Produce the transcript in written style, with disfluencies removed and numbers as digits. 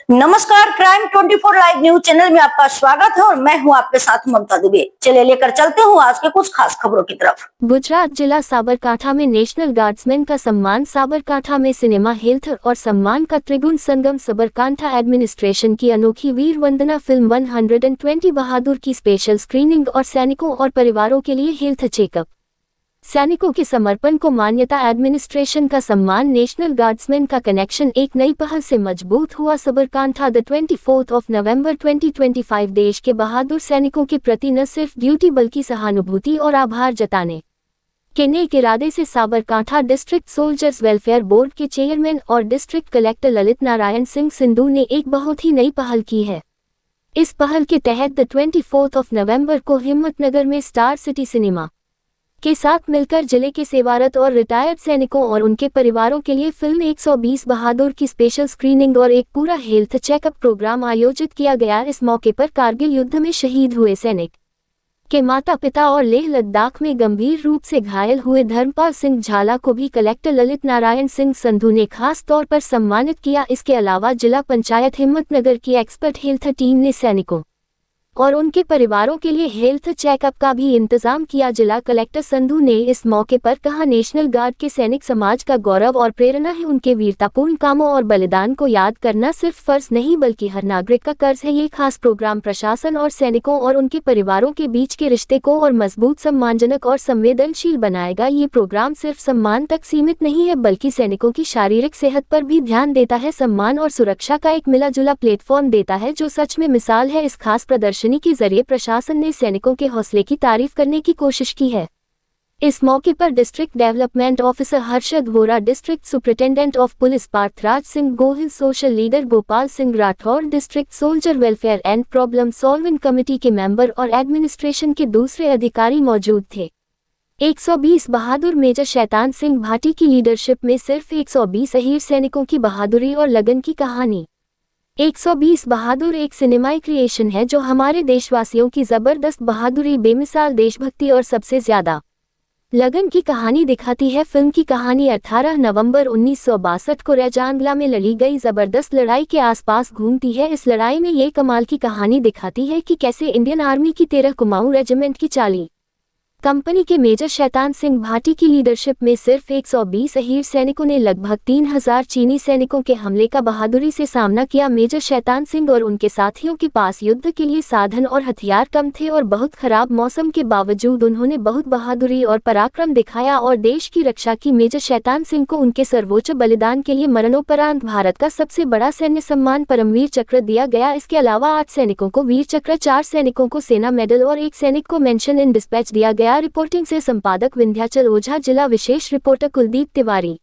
नमस्कार, crime 24 live news channel में आपका स्वागत है और मैं हूं आपके साथ ममता दुबे। चलिए लेकर चलते हूं आज के कुछ खास खबरों की तरफ। गुजरात जिला साबरकांठा में नेशनल गार्ड्समैन का सम्मान, साबरकांठा में सिनेमा हेल्थ और सम्मान का त्रिगुण संगम, साबरकांठा एडमिनिस्ट्रेशन की अनोखी वीर वंदना फिल्म 120 बहादुर की स्पेशल स्क्रीनिंग और सैनिकों और परिवारों के लिए हेल्थ चेकअप। सैनिकों के समर्पण को मान्यता, एडमिनिस्ट्रेशन का सम्मान, नेशनल गार्ड्समैन का कनेक्शन एक नई पहल से मजबूत हुआ। साबरकांठा 24 नवंबर 2025 देश के बहादुर सैनिकों के प्रति न सिर्फ ड्यूटी बल्कि सहानुभूति और आभार जताने के नेक इरादे से Sabarkantha district soldiers welfare board के चेयरमैन और डिस्ट्रिक्ट कलेक्टर ललित नारायण सिंह सिंधु ने एक बहुत ही नई पहल की है। इस पहल के तहत 24 नवंबर को हिम्मतनगर में स्टार सिटी सिनेमा के साथ मिलकर जिले के सेवारत और रिटायर्ड सैनिकों और उनके परिवारों के लिए फिल्म 120 बहादुर की स्पेशल स्क्रीनिंग और एक पूरा हेल्थ चेकअप प्रोग्राम आयोजित किया गया। इस मौके पर कारगिल युद्ध में शहीद हुए सैनिक के माता पिता और लेह लद्दाख में गंभीर रूप से घायल हुए धर्मपाल सिंह झाला को भी कलेक्टर ललित नारायण सिंह संधू ने खास तौर पर सम्मानित किया। इसके अलावा जिला पंचायत हिम्मतनगर की एक्सपर्ट हेल्थ टीम ने सैनिकों और उनके परिवारों के लिए हेल्थ चेकअप का भी इंतजाम किया। जिला कलेक्टर संधू ने इस मौके पर कहा, नेशनल गार्ड के सैनिक समाज का गौरव और प्रेरणा है। उनके वीरतापूर्ण कामों और बलिदान को याद करना सिर्फ फर्ज नहीं बल्कि हर नागरिक का कर्ज है। ये खास प्रोग्राम प्रशासन और सैनिकों और उनके परिवारों के बीच के रिश्ते को और मजबूत, सम्मानजनक और संवेदनशील बनाएगा। ये प्रोग्राम सिर्फ सम्मान तक सीमित नहीं है बल्कि सैनिकों की शारीरिक सेहत पर भी ध्यान देता है, सम्मान और सुरक्षा का एक मिला जुला प्लेटफॉर्म देता है, जो सच में मिसाल है। इस खास प्रदर्शनी के जरिए प्रशासन ने सैनिकों के हौसले की तारीफ करने की कोशिश की है। इस मौके पर district development officer Harshad Vora, district superintendent of police Parthraj Singh Gohil, social leader Gopal Singh Rathore, district soldier welfare and problem solving committee के मेंबर और एडमिनिस्ट्रेशन के दूसरे अधिकारी मौजूद थे। 120 बहादुर मेजर शैतान सिंह भाटी की लीडरशिप में सिर्फ 120 अहीर सैनिकों की बहादुरी और लगन की कहानी। 120 बहादुर एक सिनेमाई क्रिएशन है जो हमारे देशवासियों की जबरदस्त बहादुरी, बेमिसाल देशभक्ति और सबसे ज्यादा लगन की कहानी दिखाती है। फिल्म की कहानी 18 नवंबर 1962 को रैजांगला में लड़ी गई जबरदस्त लड़ाई के आसपास घूमती है। इस लड़ाई में ये कमाल की कहानी दिखाती है कि कैसे इंडियन आर्मी की 13 कुमाऊं रेजिमेंट की 40 कंपनी के मेजर शैतान सिंह भाटी की लीडरशिप में सिर्फ 120 अहीर सैनिकों ने लगभग 3000 चीनी सैनिकों के हमले का बहादुरी से सामना किया। मेजर शैतान सिंह और उनके साथियों के पास युद्ध के लिए साधन और हथियार कम थे और बहुत खराब मौसम के बावजूद उन्होंने बहुत बहादुरी और पराक्रम दिखाया और देश की रक्षा की। मेजर शैतान सिंह को उनके सर्वोच्च बलिदान के लिए मरणोपरांत भारत का सबसे बड़ा सैन्य सम्मान परमवीर चक्र दिया गया। इसके अलावा 8 सैनिकों को वीर चक्र, 4 सैनिकों को सेना मेडल और 1 सैनिक को मेंशन इन डिस्पैच दिया गया। रिपोर्टिंग से संपादक विंध्याचल ओझा, जिला विशेष रिपोर्टर कुलदीप तिवारी।